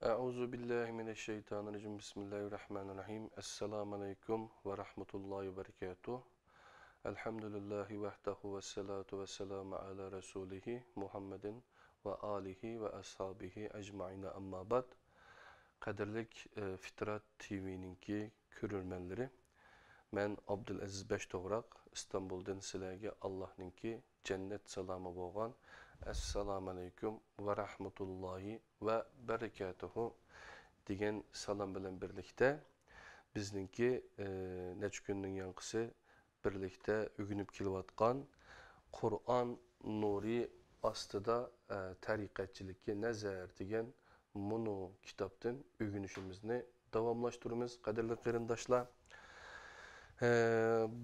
Euzu billahi mineşşeytanirracim. Bismillahirrahmanirrahim. Esselamu aleyküm ve rahmetullahi ve berekatuh. Elhamdülillahi vehdehu ve salatu ve selamu ala Resulihi Muhammedin ve alihi ve ashabihi ecmaîne amma ba'd. Kadirlik Fitrat TV'ninki körürmenleri. Men Abdülaziz Beştoğrak, İstanbul'dan sizlerge Allah'ninki cennet salamı boğan. Esselamu aleyküm ve rahmetullahi ve berekatuhu degan salam bilan birlikte bizninki neç günün yankısı birlikte ügünüp kelyapatkan Kur'an nuri astıda tariqatçılıkka nazar degan munu kitaptan ügünüşümüzni davamlaştırımız kadirli qarindoshlar.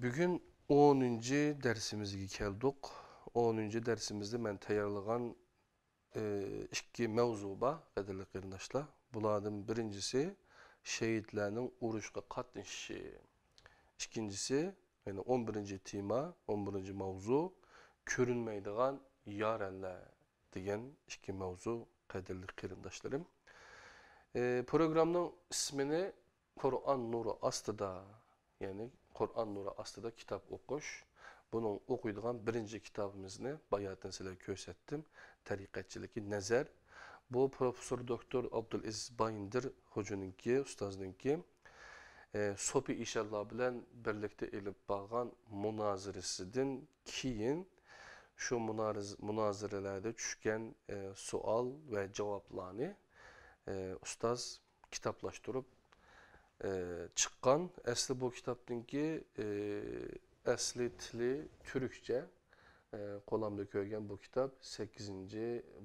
Bugün 10. dersimizge keldik. 10. dersimizde men tayyorlagan iki mavzu bar, qadirli qarindoshlar. Bulardan birincisi şehitlerning urushga qatnashishi. İkincisi, yani 11. tema, 11. mavzu ko'rinmaydigan yarenler degan iki mavzu qadirli qarindoshlarim. Programning ismini Kur'an nuru astıda, yani Kur'an nuru astıda kitap okuş. Bunun okuyduğum birinci kitabımızını bayatın sizlere gösterdim. Tariqatçılıkı nazar. Bu Profesör Doktor Abdülaziz Bayındır hocanınki, ustaznınki. Sopi inşallah bilen birlikte elip bağlan münaziresinden keyin şu münazirelerde düşken sual ve cevaplarını ustaz kitaplaştırıp çıkan. Asli bu kitaptınki asli tili Türkçe qo'lamda ko'rgan bu kitap 8.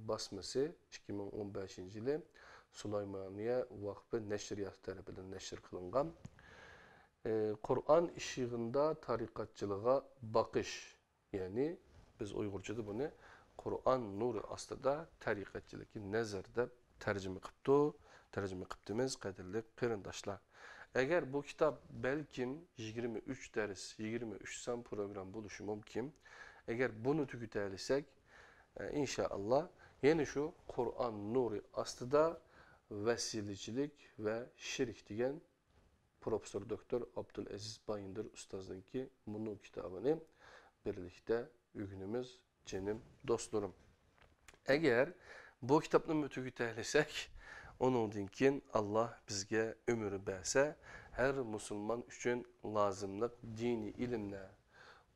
basması 2015 yılı Sulaymaniye Vakfı Neşriyat tarafından neşr kılıngan. Kur'an ışığında tariqatçılığa bakış, yani biz Uygurca'da bunu Kur'an nuru astıda tariqatçılıkı nazar deb tercüme qiptimiz qadirli qarindoshlar. Eğer bu kitap belkim 23 ders, 23 san program buluşu mümkün. Eğer bunu tükütersek inşallah yeni şu Kur'an nuru astıda vesilecilik ve şirk diyen Profesör Doktor Abdülaziz Bayındır ustazdınki bunu kitabını birlikte ügünümüz cenim dostlarım. Eğer bu kitabını tükütersek onun dinkin Allah bizge ömrü berse her Müslüman için lazımlık dini ilimle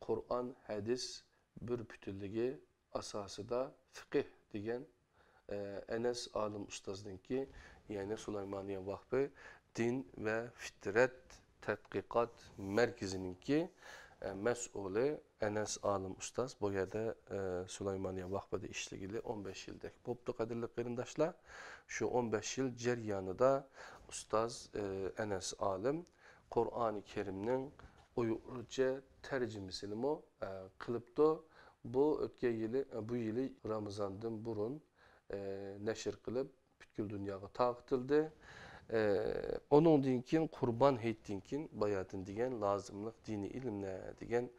Kur'an, hadis bir bütünlüğü asası da fıkıh degan Enes Alim ustazdınki, yani Süleymaniye Vakfı Din ve Fitret Tedqiqat Merkezininki mesulü Enes Alim ustaz. Bu yerde Süleymaniye Vakfı'da işligili 15 yıldak boptu qadirli qarindoshlar. Şu 15 yıl ceryanıda ustaz Enes Alim Kur'an-ı Kerim'nin Uygurca tercümesini mi kılıptı. Bu ötken yılı, bu yılı Ramazan'dan burun neşir kılıp bütün dünyaya tağıtıldı. Onun dinkin kurban heyttinkin bayatın diyen lazımlık dini ilimle diyen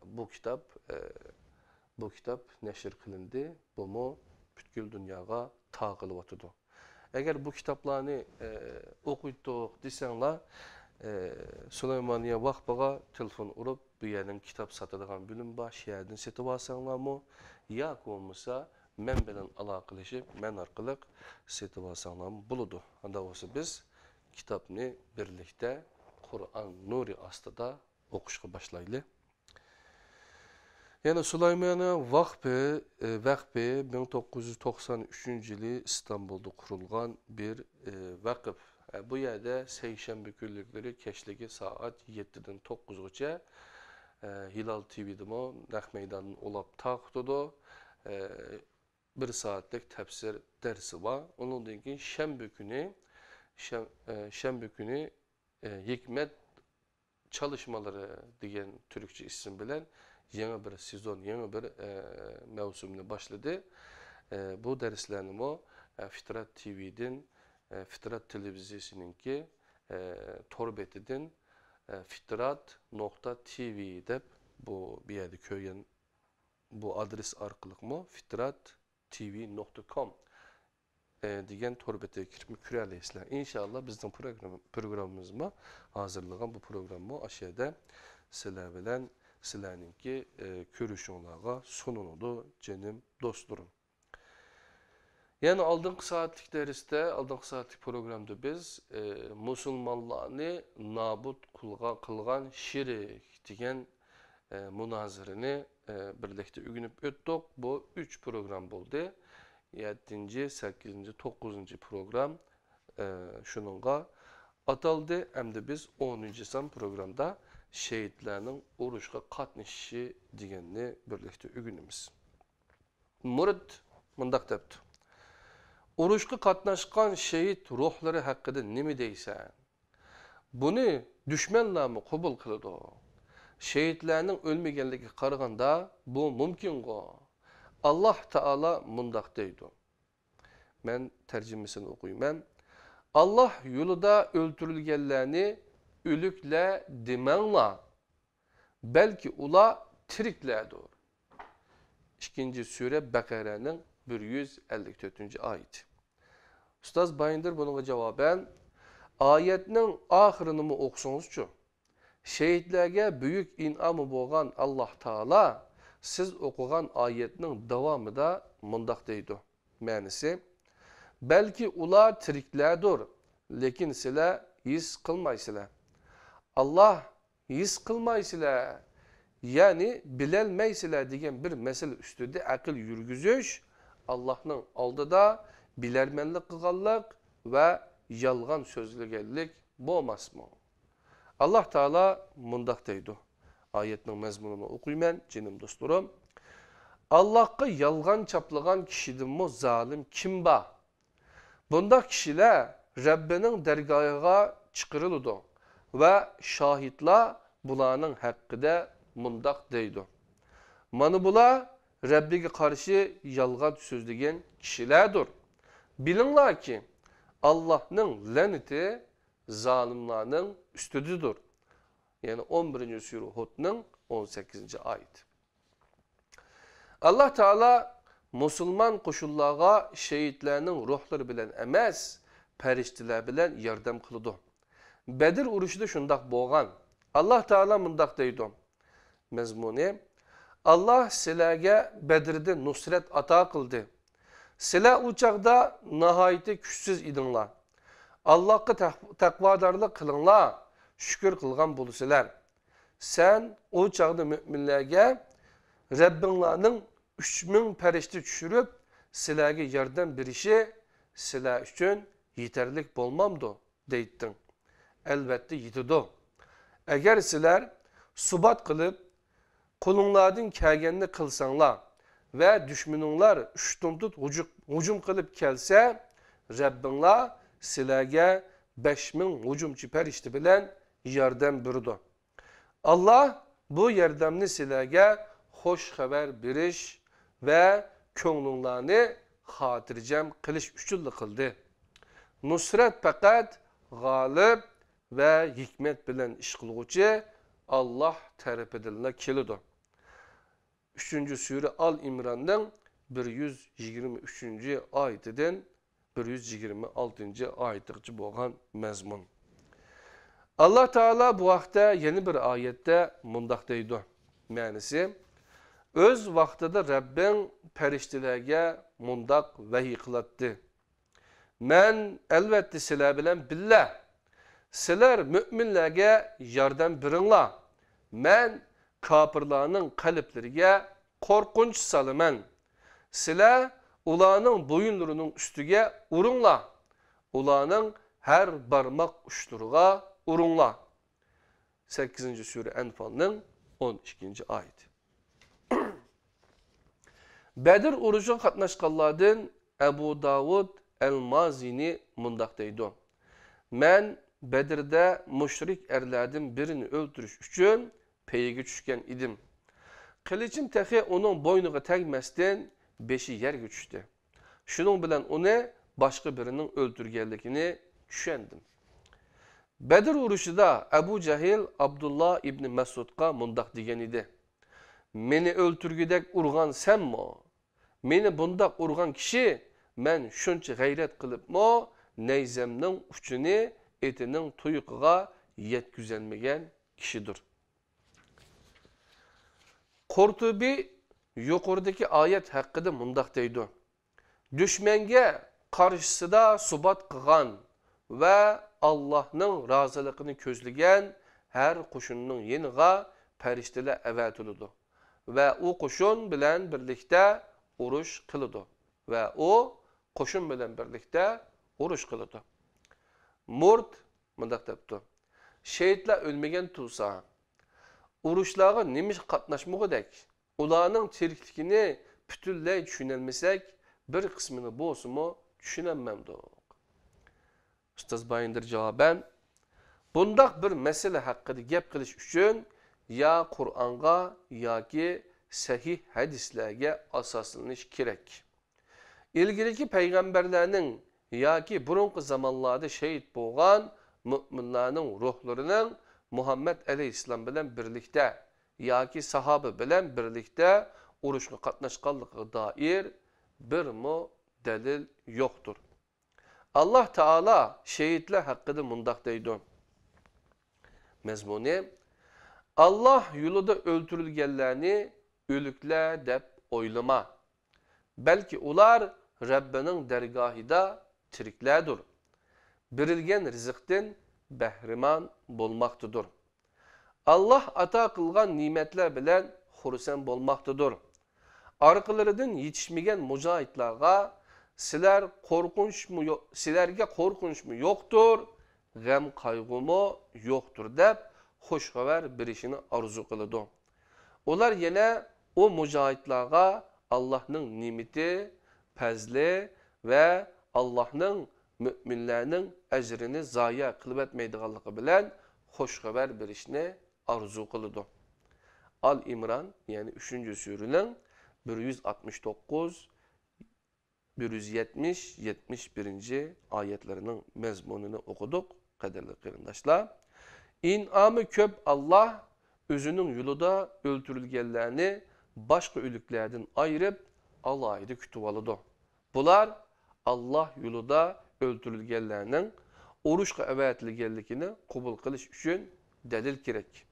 bu kitap neşir kılındı. Bu mu bütün dünyaya tağılıp oturdu. Eğer bu kitaplarını okuyduğuk desenler Süleymaniye Vakfı'na telefon urup bu yerden kitap satıdığın bölüm baş yerden setip alsanlar mı? Ya olmasa men bilen alakalaşıp men arkalık setip alsanlar mı buludu. Anda olsa biz kitapını birlikte Kur'an nuri astıda okuşa başlaylı. Yani Süleymaniye Vakfı 1993 yılı İstanbul'da kurulgan bir vakıf. Bu yerde seyşembe günlükleri keşligi saat 7'den 9'gacha Hilal TV'de mo Naq meydanın olap tağıtıdı. Bir saatlik tefsir dersi var. Ondan keyin şembe günü hikmet çalışmaları degan Türkçe isim bilen yeni bir sezon, yeni bir mevsumunu başladı. Bu derslerini mo Fitrat TV'den Fitrat televizyesininki torbetinden fitrat.tv deb bu bir yerde koygan bu adres arkalık mı fitrattv.com degan to'r betiga kirib ko'ralaysizlar. Inshaalloh bizning programmamizga hozirlagan bu programma o'sha yerda sizlar bilan sizlarningki ko'rishinglarga sunuladi, jinim do'stlarim. Yani aldığımız saatlik dersde, aldığımız saatlik programda biz Müslümanlarını nabut kılgan şirik degan münazirani birlikte ügünüp öttük. Bu 3 program oldu. 7. 8. 9. program şununla ataldı. Hem de biz 10. san programda şehitlerinin uruşga katnışı deganni birlikte ügünümüz. Murid mundaq depti. Urushga qatnashgan shehid ruhlari haqida nima deysan? Buni dushmanlarmi qabul qiladi? Shehidlarning o'lmaganligiga qaraganda bu mumkin-ku. Alloh taolo mundaq deydi. Men tarjimasini o'qiyman. Alloh yo'lida o'ltirilganlarni o'liklar demanglar. Balki ular tiriklardir. 2. sure Baqara'nın 154. ayet. Ustaz Bayındır bununla cevaben ayetinin ahirini mi okusunuzcu? Şehitlerge büyük inamı boğan Allah Teala siz okugan ayetinin devamı da mundaq deydi. Ma'nisi belki ular tiriklerdir, lekin sizlar his qilmaysizlar. Allah his qilmaysizlar. Yani bilelmeysizler degan bir mesele üstüde akıl yürgüzüş Allah'ın aldıda bilermenlik qılganlık ve yalgan sözlügellik bo'lmasmi? Allah Teala mundaq deydi. Ayetning mazmununu okuyman, jinim dostlarım. Allah'a yalgan çaplagan kişidinmi zalim kim ba? Bundaq kişiler Rabbinin dergahına çıkarılıdı ve şahitler bularning haqqida mundaq deydi. Mana bular Rabbiga qarshi yalgan so'zlagan kishilardir. Bilinglar ki Allah'ның la'nati zalimlarning üstüdür. Yani 11. sure Hud'ning 18. ayet. Allah Teala Müslüman koşullarga şehitlerinin ruhları bilen emas, periştiler bilen yardım kılıdı. Bedir uruşida şundaq bo'lgan. Allah Teala mundaq deydi. Mezmuni Allah sizlarga Bedir'de nusret ata kıldı. Sizlar u chaqda nihoyatda kuchsiz edinglar. Allohga taqvodarlik qilinglar, shukr qilgan bo'lsizlar. Sen u chaqda mu'minlarga Rabbinglarning 3000 farishta tushirib, sizlarga yordam berishi sizlar uchun yetarlik bo'lmamdi deyding. Albatta yetidi. Agar sizlar subat qilib qo'linglardan kelganini qilsanglar ve düşmanlar ushtumtut hücum qilib kelsa, Rabbinglar sizlarga 5000 hücumchi farishta bilan yordam berdi. Allah bu yordamni sizlarga xo'sh xabar berish ve ko'nglinglarni xotirjam qilish uchun qildi. Nusrat faqat g'olib ve hikmet bilan ish qiluvchi Allah tarafidan keladi. 3. sure Al-İmran'dan 123. ayetinden 126. ayetgacha bo'lgan mazmun. Allah Teala bu vaqtda yeni bir ayette mundaq deydi. Ma'nisi öz vaqtida Rabbing farishtalarga mundaq vahiy qilatdi. Men albatta sizlar bilan billah. Sizlar mu'minlarga yordam beringlar. Men kafirlarning qalblariga qo'rqinch salaman. Sizlar ularning bo'yinlarining ustiga uringlar. Ularning har barmoq uchlariga uringlar. 8. sure Enfal'ning 12. ayet. Bedir uruşuna qatnaşqanlardan Ebu Davud el-Mazini mundaq deydi. Men Bedir'de müşrik erlerden birini öldürüş üçün peyge düşken idim. Kılıçım tehi onun boynuğa tegmezden beşi yerge düştü. Şunun bilen onu başka birinin öldürgenlikini düşendim. Bedir uruşida Ebu Cehil Abdullah İbni Mesud'a mundaq degen idi. Meni öldürgüdek urgan sen mi? Meni bundaq urgan kişi men shuncha g'ayrat qilibmi, nayzamning uchini etining tuyuqiga yetkazolmagan kishidir. Qurtubi yuqoridagi oyat haqida mundoq deydi. Düşmanga qarshisida subat qilgan va Allohning roziligini ko'zlagan har qo'shinning yeniga farishtalar avatiladi va u qo'shin bilan birlikda urush qiladi va u qo'shin bilan birlikda urush qiladi. Murd mundoq debdi. Shehidlar o'lmagan tursa, urushlarga nima qatnashmoqdek, ularning tirikligini butunlay tushunolmasak, bir qismini bo'lsa-mu tushunolmamdik. Ustoz Bayindir javoban, bundaq bir masala haqida gap qilish uchun ya Qur'onga yoki sahih hadislarga asoslanish kerak. İlgiriki payg'ambarlarning yoki burunqi zamonlarda shahid bo'lgan mu'minlarning ruhlarining Muhammed alayhissalom bilan birlikda yoki sahoba bilan birlikda urushga qatnashganligiga doir birmi dalil yo'qdir. Allah Taala şehitler hakkında mundoq deydi. Mezmuni, Allah yolunda öldürülgenlerini ölükler deb oylama. Belki ular Rabbinin dergahida tiriklerdir. Birilgen rizikten behriman bolmaktadır. Allah ata kılgan nimetler bilen xurusan bolmaktadır. Arkalarından yetişmegen mücahitlarga sizlerge korkunç mu yoktur, gam kaygı mı yoktur deb hoş haber birişini arzu kılıdı. Onlar yine o mücahitlarga Allah'ın nimeti, fazli ve Allah'ın müminlerinin ecrini zaya kılıp etmeydiğallığı bilen hoş haber birişini arzu kılıdı. Al-İmran yani 3. sürünün 169 170-71. ayetlerinin mezmununu okuduk. Kaderli kırındaşlar. İnamı köp Allah özünün yoluda öldürülgenlerini başka ölüklerden ayırıp alaydı kütüvalıdı. Bunlar Allah yoluda öldürülgenlerinin oruçka evetilgenlikini kabul kılış için delil gerek.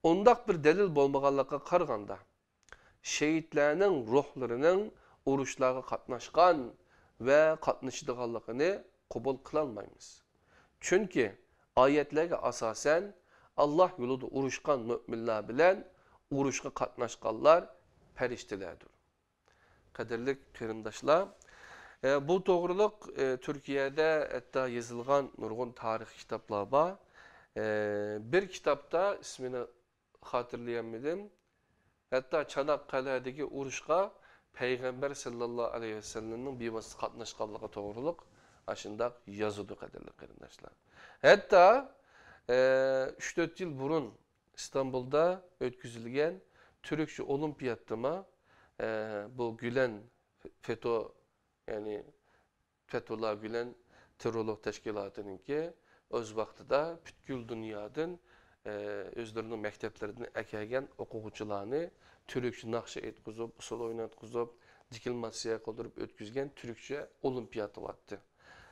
Ondaq bir delil bolmağanlığa qarğanda şehitlerinin ruhlarının urushlarga qatnashgan va qatnashadiganligini qabul qilolmaymiz. Chunki oyatlarga asosan Allah yo'lida urushgan mu'minlar bilan urushga qatnashganlar farishtalardir. Qadrli qarindoshlar, bu to'g'riliq Turkiyada hatto yozilgan nurg'un tarix kitoblar bor. Bir kitobda ismini xotirlayolmadim. Hatto Çanakkale'deki urushga Peygamber sallallahu aleyhi ve sellem'in bevosita qatnashganligi to'g'riliq ashundaq yozildi qadrli qarindoshlar. Hatta 3-4 yıl burun İstanbul'da o'tkazilgan Türkçe olimpiyatda bu Gülen FETÖ yani Fethullah Gülen terrorluk teşkilatı'nınki öz vaqtida butkul dunyodan özlerinin mekteplerinden ekelgen okuvchilarni Türkçe naqsha etkizib, usul o'ynatkizib, dikilmasiya qildirib o'tkazgan Türkçe olimpiyati vardı.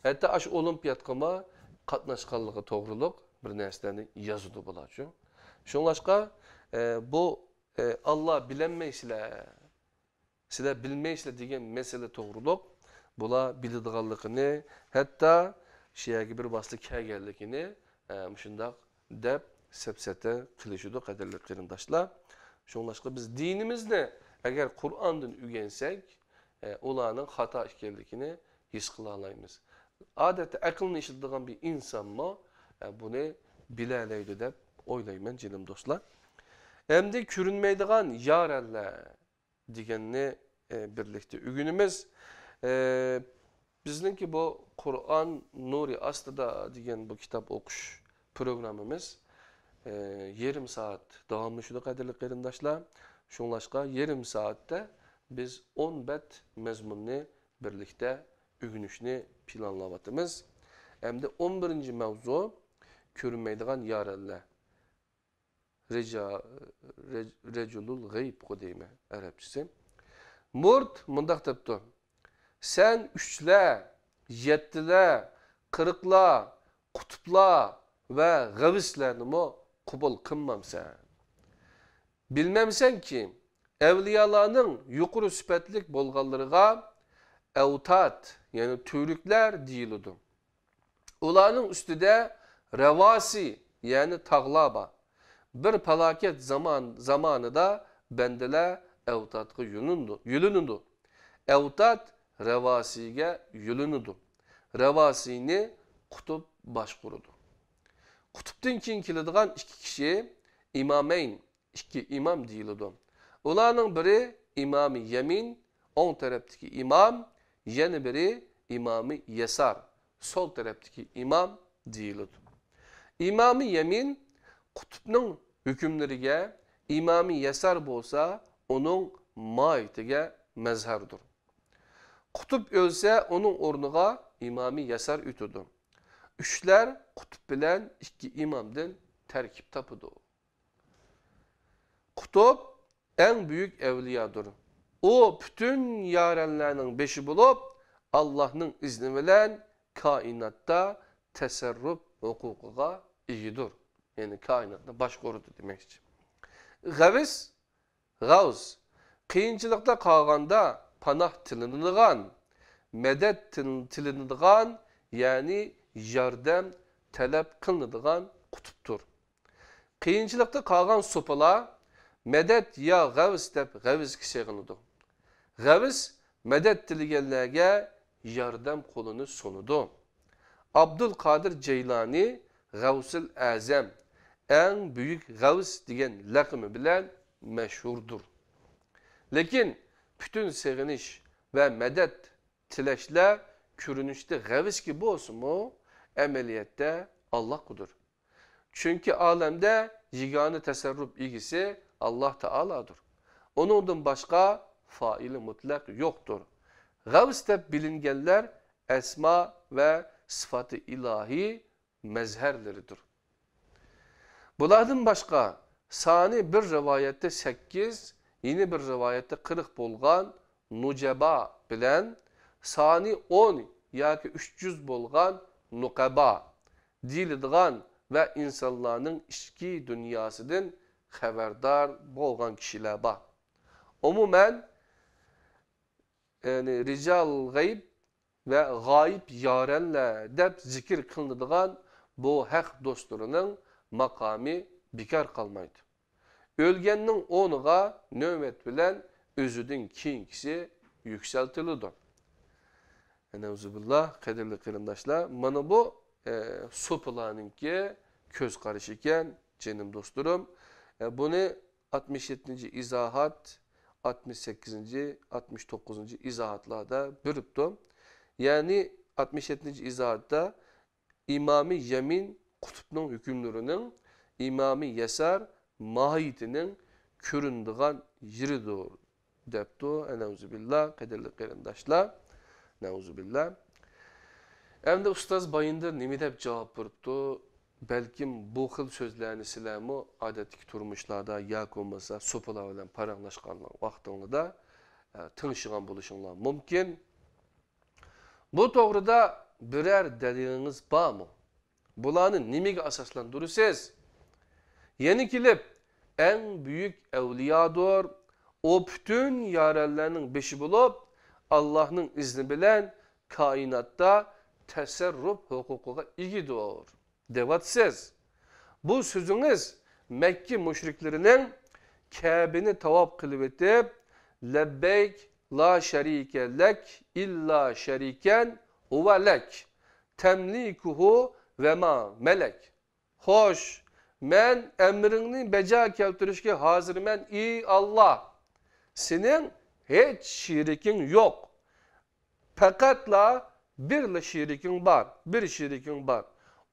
Hatta aş olimpiyatga qatnashganligi to'g'riliq bir narsani yozdi bularchi. Shunlashqa bu Allah bilenmeysizlar, sizlar bilmeysizlar degan mesele to'g'riliq bular biladiganligini, hatta shiyagi bir vosita kelganligini shundoq deb sepsete qilishudi qadrli qarindoshlar. Şunlaşqa biz dinimizni agar Qur'ondan o'rgansek, ularning xato ekanligini his qila olamiz. Odatda aqlni ishlatadigan bir insonmi buni bilalaydi deb o'ylayman jinim do'stlar. Endi ko'rinmaydigan yorallar deganni birlikda o'rganamiz. Bizningki bu Qur'on nuri ostida degan bu kitob o'qish programmamiz yarım saat davamlaşıdı qadrli qarindoshlar. Şunlaşqa yarım saatte biz 10 bet mezmunni birlikte o'rganishni planlayapmiz. Hamda 11. mavzu ko'rinmaydigan yorallar. Reculul g'ayb deyman arabchasi. Murd mundoq debdi. sen üçler, yettiler, kırıklar, kutuplar ve gavislerini mi kubul kılmamsan. Bilmemsen ki evliyalarının yukarı süpetlik bolgallarıga evtat yani türükler deyildi. Ulanın üstüde revasi yani tağlaba. Bir felaket zamanında bendeler evtatka yülünüdü. Evtat revasiga yülünüdü. Revasini kutup başkurudu. Kutuptan keyin keladigan iki kişi imameyn, iki imam deyildi. Ularning biri imam-ı Yemin, o'ng tarafdagi imam, yana biri imam-ı Yesar, sol tarafdagi imam deyildi. İmam-ı Yemin kutupning hükümleriga, imam-ı Yesar bo'lsa, onun maitiga mazhardir. Kutup ölse onun o'rniga imam-ı Yesar o'tadi. Üçler kutup bilen iki imamdan terkip tapıdı. Kutup en büyük evliyadır. O bütün yarenlerinin beşi bulup Allah'ın izni bilen kainatta tasarruf hukukuga iyidir. Yani kainatta baş korudu demek için. Gavs, kıyınçılıkta kalganda panah tilindiğen, medet tilindiğen yani yardım talep kılınadigan kutuptur. Kıyınçılıkta kalgan sopalar medet ya gavs deb gavsga sig'inadi. Gavs medet tilaganlarga yardım kolunu sunudu. Abdülkadir Ceylani Gavsul Azam en büyük gavs degan laqımı bilen meşhurdur. Lekin bütün sig'inish ve medet tileşler görünüşte gavs gibi olsun mu? Ameliyette Allah kudur. Çünkü alemde yegane tasarruf ilgisi Allah Teala'dır. Onundan başka faili mutlak yoktur. Gavs deb bilingenler esma ve sıfatı ilahi mezherleridir. Bulardan başka sani bir rivayette 8, yeni bir rivayette 40 bolgan nuceba bilen sani 10 yoki 300 bolgan nuqaba deyiladigan ve insanların içki dünyasından haberdar bolgan kişiler var. Umumen yani rical gayb ve gayb yarenler deb zikir kılınadigan bu hak dostlarının makamı bekar kalmaydı. Ölgennin onuğa nöbet bilen özüdün keyingisi yükseltildi. Neuzubillah, kadirli kırındaşlar. Mana bu sopalarınki köz karış iken canım dostlarım. Bunu 67. izahat, 68. 69. izahatlarda bölüptüm. Yani 67. izahatta İmam-ı Yemin kutupның hükümlerinin İmam-ı Yesar mahiyetinin köründüğün yeridir depti. Neuzubillah, kadirli kırındaşlar. Neuzubillah. Endi ustaz bayındır nemi deb cevap beripti? Belkim bu xil sözlerini sizlermi adetki turmuşlarda yak olmasa sopalar bilen paranlaşkan vaqtında tınışıgan buluşunlar mümkün. Bu doğruda birer deliliniz var mı? Bulanı nemiga asaslandırırsınız? Yeni kilip en büyük evliyadır. O bütün yarellerinin beşi bulup Allah'ın izni bilen kainatta tasarruf hukukuga igidir. Devatsiz. Bu sözünüz Mekke müşriklerinin Kabe'ni tavaf kılıp etip lebbeyk la şerike lek illa şeriken huve lek temlikuhu ve ma melek. Hoş, men emrini beca keltirişke hazır men iyi Allah. Senin hiç şirikin yok. Fekatla birle şirikin var. Bir şirikin var.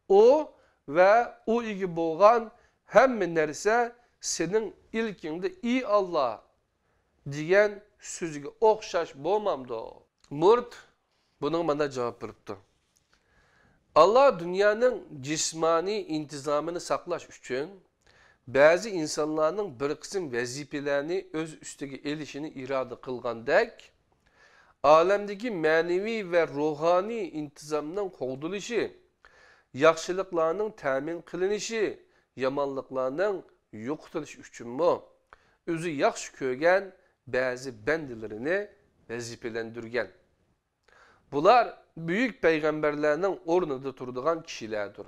O ve o iyi boğan hem nerse senin ilkinde iyi Allah diyen sözüge okşaş boğmamdı o. Murt bunun bana cevap veripti. Allah dünyanın cismani intizamını saklaş üçün bazı insanların bir kısım vazifelerini öz üstüge elişini irade kılgandek alemdeki manevi ve ruhani intizamның qoğdılışı, yaxşılıklarının təmin qılınışı, yamanlıklarının yo'qotilishi uchunmi o'zi yaxshi ko'rgan ba'zi bandilarini vazifelendirgan. Bular büyük peygamberlerinin o'rnida turadigan kishilardir.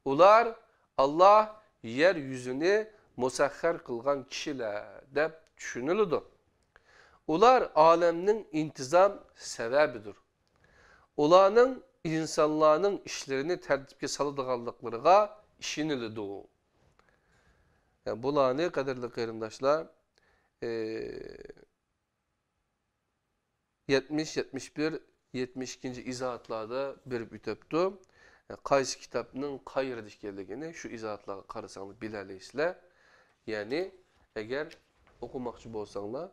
Ular Allah yeryüzünü musahhar qilgan kishilar deb tushuniladi. Ular alemning intizam sababidir. Ularning insanlarning işlerini tertipke saladiganliklariga ishoniladi. Yani bularni qadrli qarindoshlar 70, 71, 72. izohatlarda berib o'tibdi. Qaysi kitapning qayerda ekanligini shu izohatlarga qarasangiz bilalaysizlar. Ya'ni agar o'qimoqchi bo'lsanglar,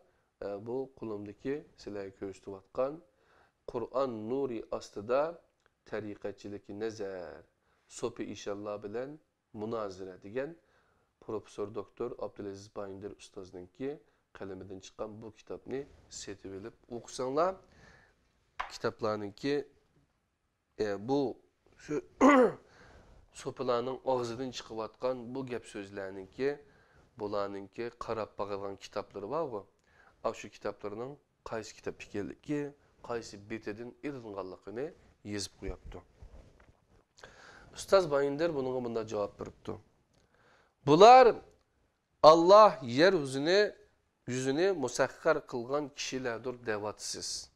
bu qo'limdagi sizlarga ko'rsatayotgan Qur'on nuri ostida tariqatchilikka nazar, so'pi inshaalloh bilan munozara degan Profesör Doktor Abdülaziz Bayındır ustozningki qalamidan chiqqan bu kitobni setib olib o'qisanglar, kitoblarningki bu shu so'pilarning og'zidan chiqayotgan bu gap so'zlarningki bularningki qarab baqilgan kitoblari bor-ku. Shu kitoblarning qaysi kitob ekanligi, qaysi betidan ilinganligini yozib qo'yapti. Ustoz Bayındır bunga bunday javob beribdi. Bular Allah yer yüzünü musahhar qilgan kishilardir devatsiz.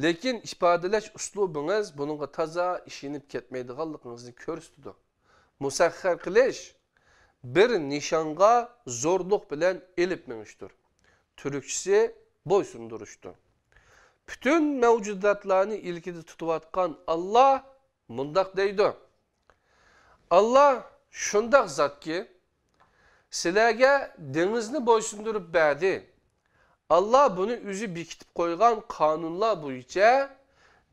Lekin ifodalash uslubingiz buningga toza ishinib ketmaydiganligingizni ko'rsatdi. Musahhar qilish bir nishonga zo'rlik bilan elib minishdir. Türkçesi bo'ysundirishdir. Bütün mevcudatlarni ilkida tutayotgan Allah mundaq deydi. Allah şundaq zatki, sizlarga dengizni bo'ysundirib berdi. Allah bunu o'zi bekitib qo'ygan qonunlar bo'yicha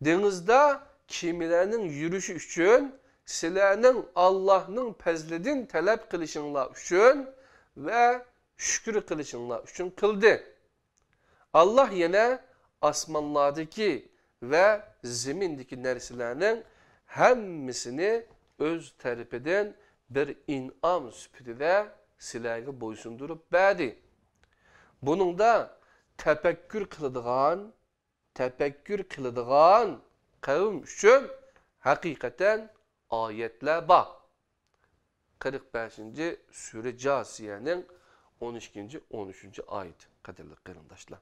dengizda kemalarning yurishi uchun sizlarning Allohning fazlidan talab qilishinglar uchun va shukr qilishinglar uchun qildi. Allah yana osmonlardagi va zamindagi narsalarning hammasini o'z tarafidan bir in'am süpürüde sizlarga bo'ysundirib berdi. Buningda tefekkür qiladigan qavm uchun haqiqatan oyatlar bor. 45. sura Jasiyaning 12. 13. oyat. Qadrli qarindoshlar.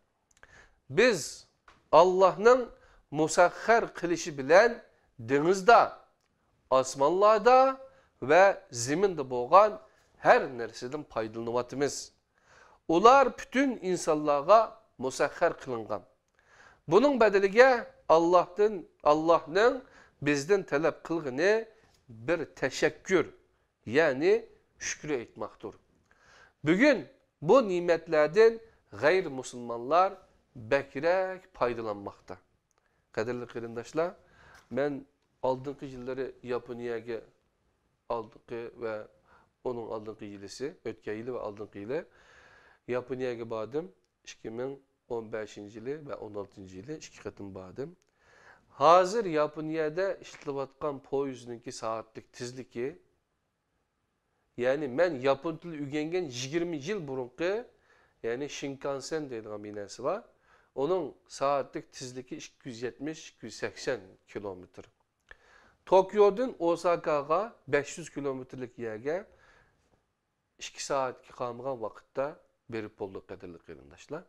Biz Allohning musahhar qilishi bilan dengizda, osmonlarda ve zeminde bo'lgan her narsadan foydalanyapmiz. Ular bütün insanlarga musahhar qilingan. Bunun bedeliga Allah'ning bizden talep qilgani bir teşekkür, yani şükür etmektir. Bugün bu nimetlerden gayrimüslimler bekirek faydalanmakta. Kadirli qarindoshlar, ben aldığım yılları Yaponiyaga aldığım ve onun aldığım yılısı, ötken yılı ve aldığım yılı Yaponiyaga bordim. 2015 yılı ve 16 yılı 2 qatim bordim. Hazır Yaponiyada işletilayotgan poyezdninki saatlik tezligi, yani men yapon tili o'rgangan 20 yil burunqi, yani Shinkansen deydigan bir narsa var. Onun saatlik tezligi 270-280 kilometr. Tokyo'dan Osaka'ga 500 kilometrlik yerga 2 saatga qolmagan vaqtda berib bo'ldik qadrli qarindoshlar.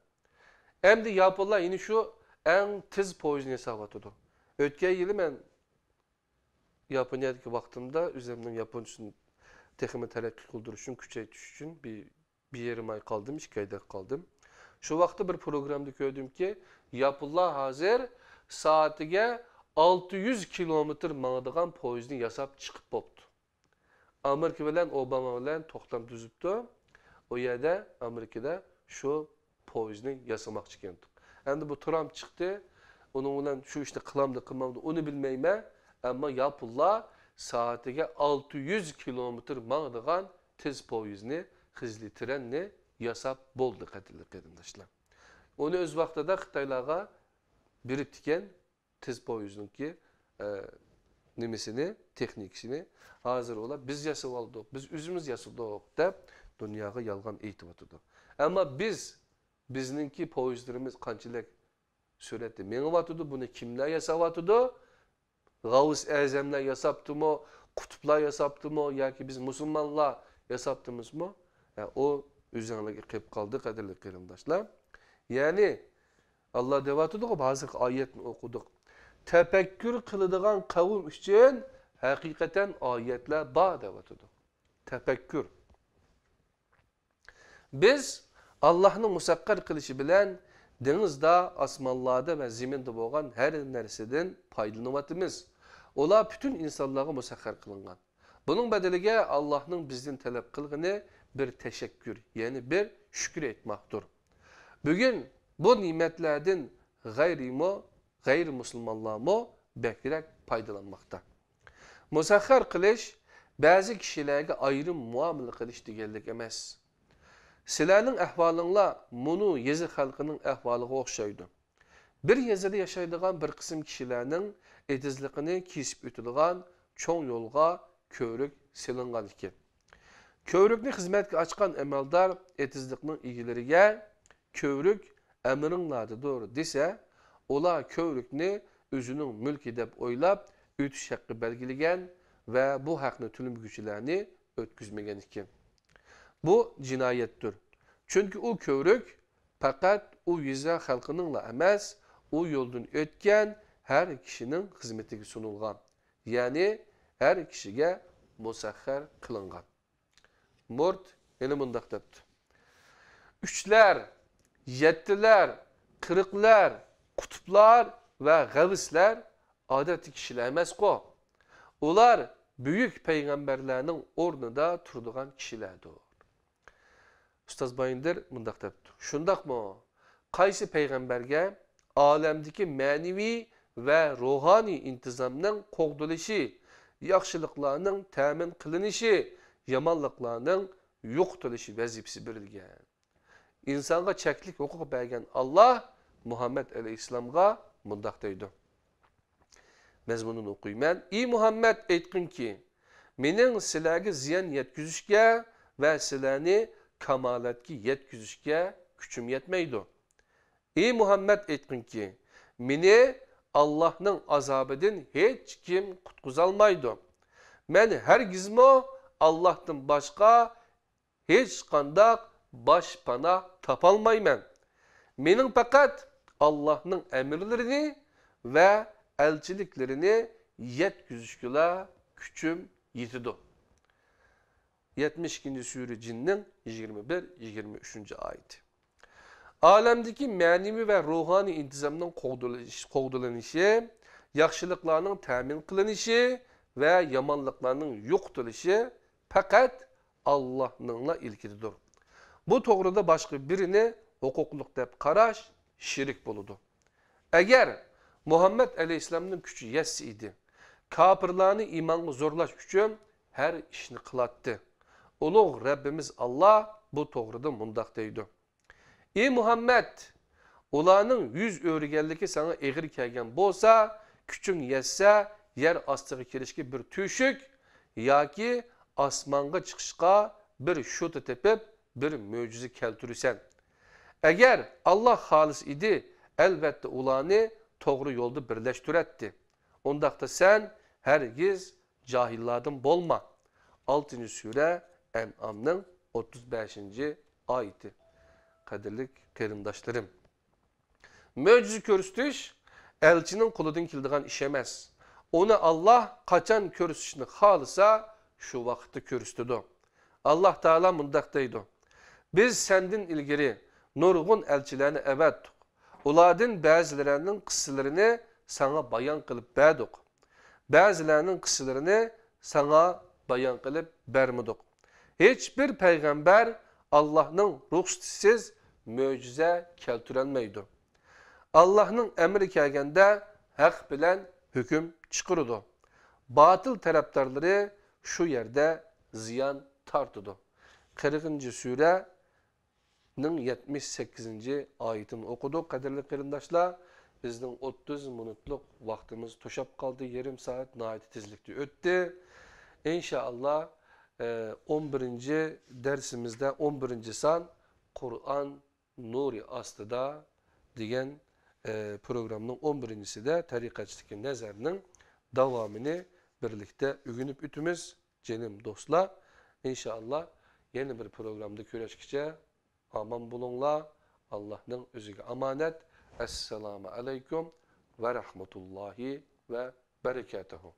Endi Yaponlar yine şu en tez poyezdni yasavatdi. O'tgan yili men Yaponiyadagi vaqtimda o'zimning yaponchasini texnik taraqqi qildirish uchun, kuchaytirish uchun bir yerim ay qoldim, 2 oyda qoldim. Şu vaqtda bir programda ko'rdimki, Yaponlar hozir saatiga 600 kilometr mangadigan poyezdni yasab chiqib bo'ldi. Amerika bilan Obama bilan to'xtam tuzibdi. O yerda Amerikada şu poyezdni yasamoqchi ekan. Endi bu Trump chiqdi. Onun bilan şu işte qılamdı, qılmamdı onu bilmeyme. Ama Yaponlar saatiga 600 kilometr mangadigan tez poyezdni, hızlı trenni yasab bo'ldi qadrli qarindoshlar. Onu öz vaqtida Xitoylarga biriktiken tez poyuzdunki nimesini, teknikisini hazır ola biz yasab aldık, biz üzümüz yasadık dep dünyaga yalgan eytip atıdı. Ama bizninki poyuzlarımız kançılık surette mengip atıdı, bunu kimler yasab atıdı? Gavus Azamlar yasaptı mı, kutuplar yasaptı mı, ya ki biz Müslümanlar yasaptımız mı? Yani o üzerine kayıp kaldı kaderli kırımdaşlar. Yani Allah devatıdı ki bazı ayetini okuduk. Tefekkür kılıdığın kavim için hakikaten ayetler bağ devatıdı. Tefekkür. Biz Allah'ın musakkar kılışı bilen denizde, asmanlarda ve ziminde olan her nerseden faydalanıvatımız. Ola bütün insanlığa musakkar kılıngan. Bunun bedelige Allah'ın bizden talep kılgını bir teşekkür, yani bir şükür etmektir. Bugün bu nimetlerden gayri Müslümanlar mı bekleyerek faydalanmakta. Musakkar kılış bazı kişilerge ayrım muamele kılış degellik emas. Sizlerning ahvalinglar munu yezi halkının ahvaliga o'xshaydi. Bir yezida yaşaydigan bir qism kishilarning etizligini kesib o'tadigan cho'ng yo'lga ko'rik silingan ekan. Ko'rikni xizmatga ochgan amaldor etizlikning egalariga ko'rik amringlarni to'g'ri desa, ular ko'rikni o'zining mulki deb o'ylab o'tish haqqi belgilagan va bu haqni to'lamguvchilarni o'tkazmagan ekan. Bu cinayettir. Çünkü o kövrük fakat o yüze halkınınla emas, o yoldan ötken her kişinin hizmetine sunulgan. Yani her kişiye musakhar kılıngan. Mort yine bundak depti. Üçler, yettiler, kırıklar, kutuplar ve gavsler adeti kişiler emas ko. Ular büyük peygamberlerinin ornunda turduğan kişilerdir. Ustaz Bayındır mundaq depti. Şundaq mı? Qaysi peygamberge alemdeki manevi ve ruhani intizamның qoğdılışı, yaxşılıklarının təmin qılınışı, yamanlıklarının yoqtılışı vəzifesi berilgan. İnsanga çeklik hukuk bergen Allah Muhammed Aleyhisselam'a mundaq deydi. Mezmununu okuyman. Ey Muhammed aytqin ki, mening sizlarga ziyan yetkizishga ve sizlarni kamalatki yetkizishga kuchim yetmaydi. Ey Muhammed aytqin ki, meni Allah'ның azabidan hech kim qutqizolmaydi. Men hargizmo Allah'tan boshqa hech qandaq boshpana topolmayman. Mening faqat Allah'ның emirlerini ve elçiliklerini yetkizishga kuchim yetidi. 72. Sure Cin'nin 21-23. ayeti. Alemdeki manevi ve ruhani intizamның qoğdulanışı, yaxşılıklarının təmin kılınışı ve yamanlıklarının yoqtılışı fakat Allah'ınla ilgilidir. Bu toğrada başka birini hukukluk dep qaraş şirik boludu. Eğer Muhammed Aleyhisselam'ın küçü yes idi, kapırlarını imanı zorlaş üçün her işini kılattı. Uluğ Rabbimiz Allah bu toğrada mundaq deydi. Ey Muhammed, ularning yüz o'rganligi sana eg'ir kelgan bo'lsa, kuching yetsa, yer ostiga kirishga bir tüşük yoki osmonga chiqishga bir shota tepib, bir mo'jiza keltirsan. Agar Allah xolis idi, albatta ularni to'g'ri yo'lda birlashtiradi. Undaqda sen hergiz cahillardan bo'lma. 6. Sure En'am'ның 35. ayeti. Kadirlik kerimdaşlarım. Möcüzü körüstüş, elçinin kuludan kildiğen iş emez. Onu Allah kaçan körüstüşünü halısa şu vakitte körüstüdü. Allah Teala mundaqdaydı. Biz sendin ilgiri nurgun elçilerini evet, uladın bazılarının kıssalarını sana bayan kılıp verdik. Bazılarının kıssalarını sana bayan kılıp vermedik. Hiçbir peygamber Allah'ın ruhsatisiz möcüze keltirenmeydi. Allah'ın emri kelgende hak bilen hüküm çıkırdı. Batıl taraftarları şu yerde ziyan tartıdı. 40. Sure'nin 78. ayetini okuduk kaderli kırındaşlar. Bizning 30 minutlik vaqtimiz to'shab qoldi. Yarım saat nihayet tezlikte öttü. İnşallah 11. dersimizde 11. san Kur'an Nuri astıda degan programның 11'incisi de tarikatçılık nazarının davamını birlikte ügünüp ütümüz canım dostlar. İnşallah yeni bir programda görüşkice aman bulunla Allah'ın özüge amanet. Esselamu aleyküm ve rahmetullahi ve berekatuhu.